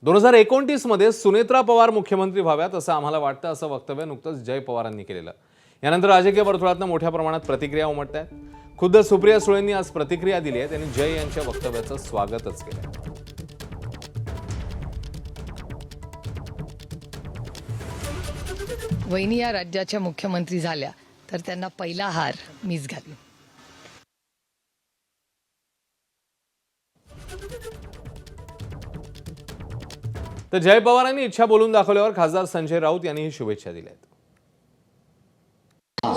2029 मध्ये सुनेत्रा पवार मुख्यमंत्री व्हाव्यात असं आम्हाला वाटतं, असं वक्तव्य नुकतंच जय पवारांनी केलेलं. यानंतर राजकीय वर्तुळातनं मोठ्या प्रमाणात प्रतिक्रिया उमटत आहेत. खुद्द सुप्रिया सुळेंनी आज प्रतिक्रिया दिली आहे. त्यांनी जय यांच्या वक्तव्याचं स्वागतच केलं. वहिनी या राज्याच्या मुख्यमंत्री झाल्या तर त्यांना पहिला हार मीच घातली. तर जय पवारांनी इच्छा बोलून दाखवल्यावर खासदार संजय राऊत यांनीही शुभेच्छा दिल्या आहेत.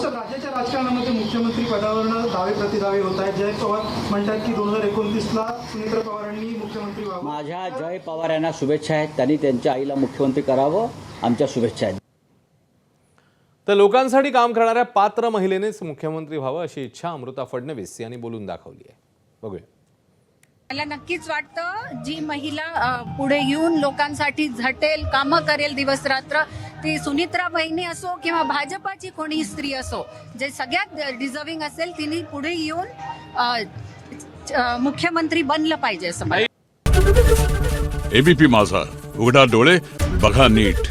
राज्याच्या राजकारणामध्ये मुख्यमंत्री पदावर दावे प्रतिदावे होत आहेत. जय पवार म्हणतात की 2029ला सुनेत्रा पवारांनी मुख्यमंत्री व्हावं. माझ्या जय पवार यांना शुभेच्छा आहेत. त्यांनी त्यांच्या आईला मुख्यमंत्री करावं, आमच्या शुभेच्छा आहेत. तर लोकांसाठी काम करणाऱ्या पात्र महिलेनेच मुख्यमंत्री व्हावं अशी इच्छा अमृता फडणवीस यांनी बोलून दाखवली आहे. बघूया. मला नक्कीच वाटतं जी महिला पुढे येऊन लोकांसाठी झटेल, कामं करेल दिवस रात्र, ती सुनित्रा बहिणी असो किंवा भाजपाची कोणी स्त्री असो, जे सगळ्यात डिझर्विंग असेल तिने पुढे येऊन मुख्यमंत्री बनलं पाहिजे असं मला. एबीपी माझा, उघडा डोळे बघा नीट.